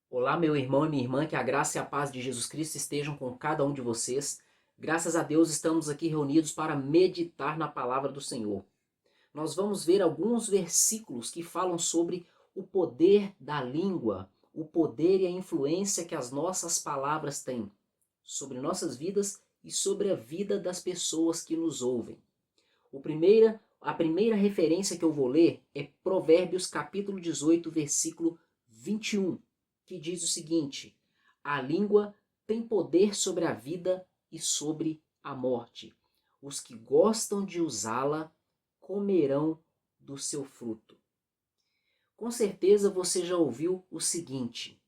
Olá, meu irmão e minha irmã, que a graça e a paz de Jesus Cristo estejam com cada um de vocês. Graças a Deus estamos aqui reunidos para meditar na palavra do Senhor. Nós vamos ver alguns versículos que falam sobre o poder da língua, o poder e a influência que as nossas palavras têm sobre nossas vidas e sobre a vida das pessoas que nos ouvem. A primeira referência que eu vou ler é Provérbios capítulo 18, versículo 21, que diz o seguinte: a língua tem poder sobre a vida e sobre a morte. Os que gostam de usá-la comerão do seu fruto. Com certeza você já ouviu o seguinte: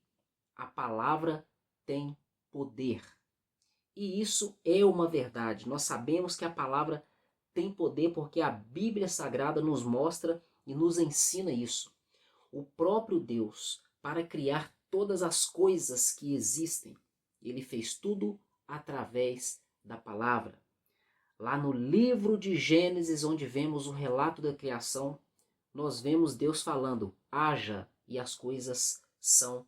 a palavra tem poder. E isso é uma verdade. Nós sabemos que a palavra tem poder porque a Bíblia Sagrada nos mostra e nos ensina isso. O próprio Deus, para criar todas as coisas que existem, ele fez tudo através da palavra. Lá no livro de Gênesis, onde vemos o relato da criação, nós vemos Deus falando: haja, e as coisas são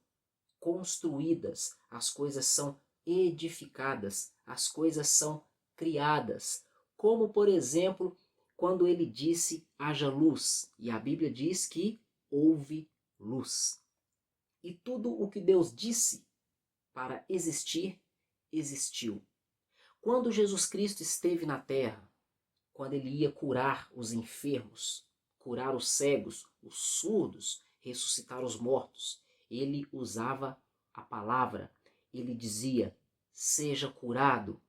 construídas, as coisas são edificadas, as coisas são criadas. Como, por exemplo, quando ele disse haja luz, e a Bíblia diz que houve luz. E tudo o que Deus disse para existir, existiu. Quando Jesus Cristo esteve na terra, quando ele ia curar os enfermos, curar os cegos, os surdos, ressuscitar os mortos, ele usava a palavra. Ele dizia: seja curado.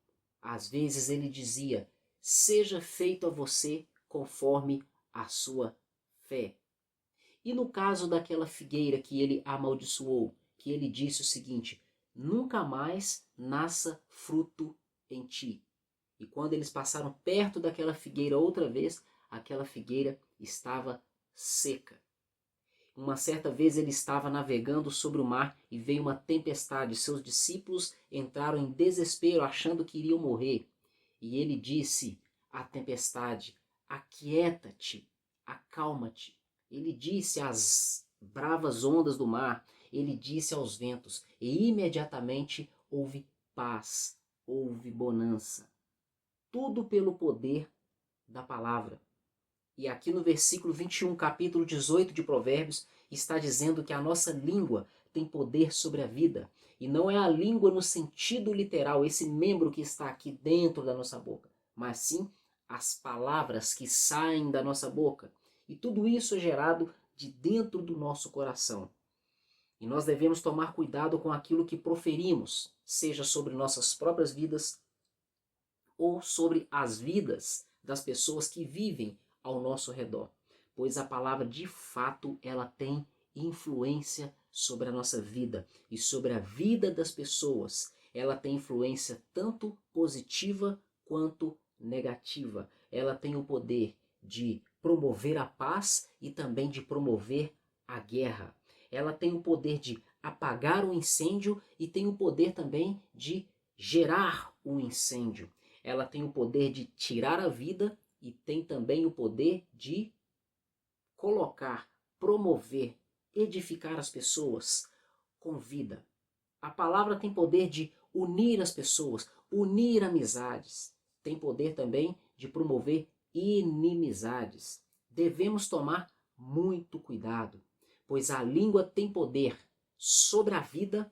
Às vezes ele dizia: seja feito a você conforme a sua fé. E no caso daquela figueira que ele amaldiçoou, que ele disse o seguinte: nunca mais nasça fruto em ti. E quando eles passaram perto daquela figueira outra vez, aquela figueira estava seca. Uma certa vez ele estava navegando sobre o mar e veio uma tempestade. Seus discípulos entraram em desespero, achando que iriam morrer. E ele disse à tempestade: aquieta-te, acalma-te. Ele disse às bravas ondas do mar, ele disse aos ventos, e imediatamente houve paz, houve bonança. Tudo pelo poder da palavra. E aqui no versículo 21, capítulo 18 de Provérbios, está dizendo que a nossa língua tem poder sobre a vida. E não é a língua no sentido literal, esse membro que está aqui dentro da nossa boca, mas sim as palavras que saem da nossa boca. E tudo isso é gerado de dentro do nosso coração. E nós devemos tomar cuidado com aquilo que proferimos, seja sobre nossas próprias vidas ou sobre as vidas das pessoas que vivem ao nosso redor. Pois a palavra, de fato, ela tem influência sobre a nossa vida e sobre a vida das pessoas. Ela tem influência tanto positiva quanto negativa. Ela tem o poder de promover a paz e também de promover a guerra. Ela tem o poder de apagar o incêndio e tem o poder também de gerar um incêndio. Ela tem o poder de tirar a vida e tem também o poder de colocar, promover, edificar as pessoas com vida. A palavra tem poder de unir as pessoas, unir amizades. Tem poder também de promover inimizades. Devemos tomar muito cuidado, pois a língua tem poder sobre a vida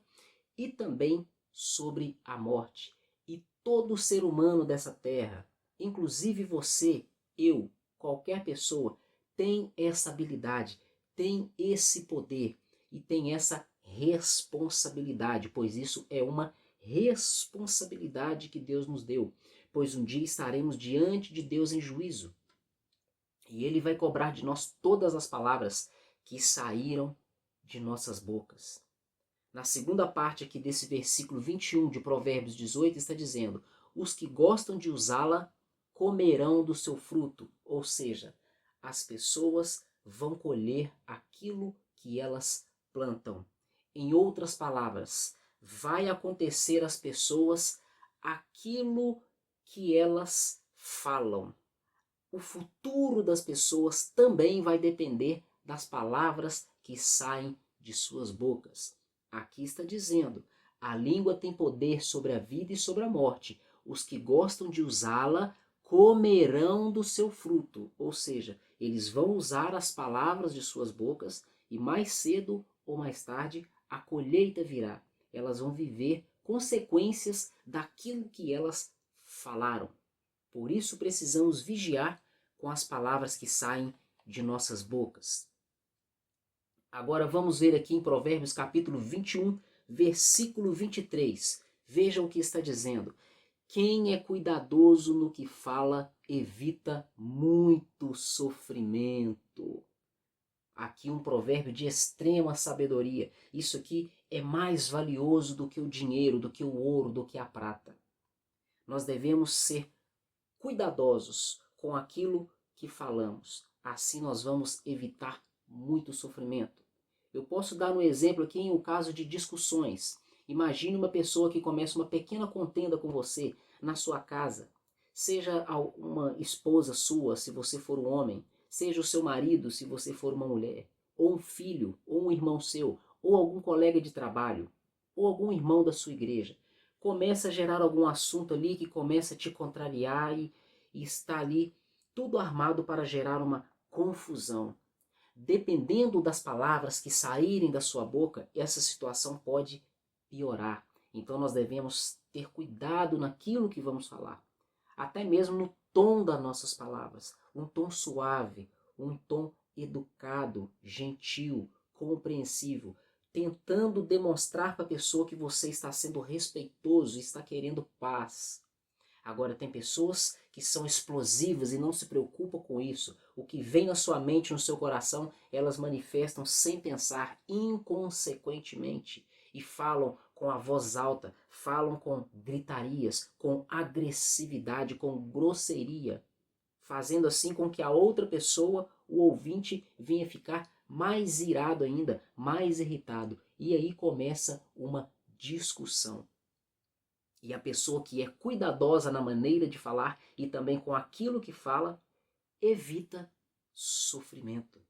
e também sobre a morte. E todo ser humano dessa terra, inclusive você, eu, qualquer pessoa, tem essa habilidade, tem esse poder e tem essa responsabilidade, pois isso é uma responsabilidade que Deus nos deu, pois um dia estaremos diante de Deus em juízo e Ele vai cobrar de nós todas as palavras que saíram de nossas bocas. Na segunda parte aqui desse versículo 21 de Provérbios 18 está dizendo: os que gostam de usá-la comerão do seu fruto, ou seja, as pessoas vão colher aquilo que elas plantam. Em outras palavras, vai acontecer às pessoas aquilo que elas falam. O futuro das pessoas também vai depender das palavras que saem de suas bocas. Aqui está dizendo, a língua tem poder sobre a vida e sobre a morte. Os que gostam de usá-la comerão do seu fruto. Ou seja, eles vão usar as palavras de suas bocas e mais cedo ou mais tarde a colheita virá. Elas vão viver consequências daquilo que elas falaram. Por isso precisamos vigiar com as palavras que saem de nossas bocas. Agora vamos ver aqui em Provérbios capítulo 21, versículo 23. Veja o que está dizendo. Quem é cuidadoso no que fala, evita muito sofrimento. Aqui um provérbio de extrema sabedoria. Isso aqui é mais valioso do que o dinheiro, do que o ouro, do que a prata. Nós devemos ser cuidadosos com aquilo que falamos. Assim nós vamos evitar muito sofrimento. Eu posso dar um exemplo aqui em um caso de discussões. Imagine uma pessoa que começa uma pequena contenda com você na sua casa. Seja uma esposa sua, se você for um homem. Seja o seu marido, se você for uma mulher. Ou um filho, ou um irmão seu. Ou algum colega de trabalho. Ou algum irmão da sua igreja. Começa a gerar algum assunto ali que começa a te contrariar e está ali tudo armado para gerar uma confusão. Dependendo das palavras que saírem da sua boca, essa situação pode piorar. Então nós devemos ter cuidado naquilo que vamos falar. Até mesmo no tom das nossas palavras. Um tom suave, um tom educado, gentil, compreensivo. Tentando demonstrar para a pessoa que você está sendo respeitoso e está querendo paz. Agora, tem pessoas que são explosivas e não se preocupam com isso. O que vem na sua mente, no seu coração, elas manifestam sem pensar, inconsequentemente. E falam com a voz alta, falam com gritarias, com agressividade, com grosseria. Fazendo assim com que a outra pessoa, o ouvinte, venha ficar mais irado ainda, mais irritado. E aí começa uma discussão. E a pessoa que é cuidadosa na maneira de falar e também com aquilo que fala, evita sofrimento.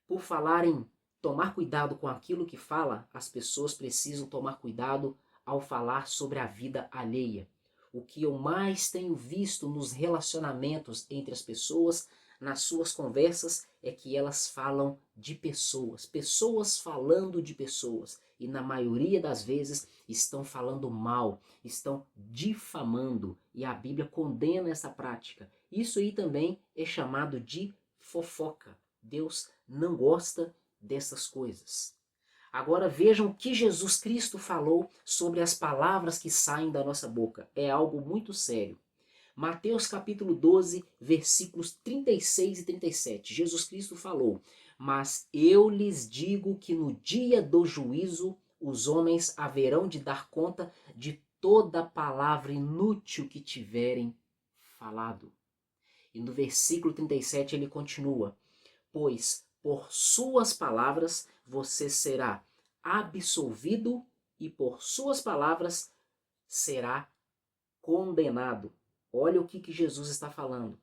Por falar em tomar cuidado com aquilo que fala, as pessoas precisam tomar cuidado ao falar sobre a vida alheia. O que eu mais tenho visto nos relacionamentos entre as pessoas, nas suas conversas, é que elas falam de pessoas. Pessoas falando de pessoas. E na maioria das vezes estão falando mal, estão difamando. E a Bíblia condena essa prática. Isso aí também é chamado de fofoca. Deus não gosta dessas coisas. Agora vejam o que Jesus Cristo falou sobre as palavras que saem da nossa boca. É algo muito sério. Mateus capítulo 12, versículos 36 e 37. Jesus Cristo falou: mas eu lhes digo que no dia do juízo os homens haverão de dar conta de toda palavra inútil que tiverem falado. E no versículo 37 ele continua: pois por suas palavras você será absolvido e por suas palavras será condenado. Olha o que Jesus está falando.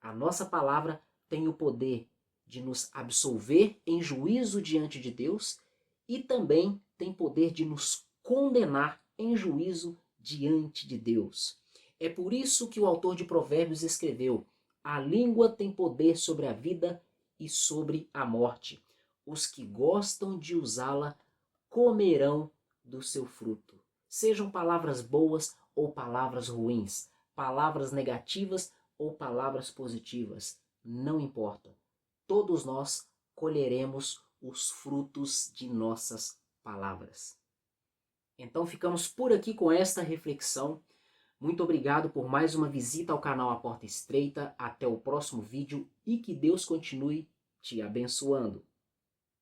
A nossa palavra tem o poder de nos absolver em juízo diante de Deus e também tem poder de nos condenar em juízo diante de Deus. É por isso que o autor de Provérbios escreveu: a língua tem poder sobre a vida e sobre a morte. Os que gostam de usá-la comerão do seu fruto. Sejam palavras boas ou palavras ruins, palavras negativas ou palavras positivas, não importa. Todos nós colheremos os frutos de nossas palavras. Então ficamos por aqui com esta reflexão. Muito obrigado por mais uma visita ao canal A Porta Estreita. Até o próximo vídeo e que Deus continue te abençoando.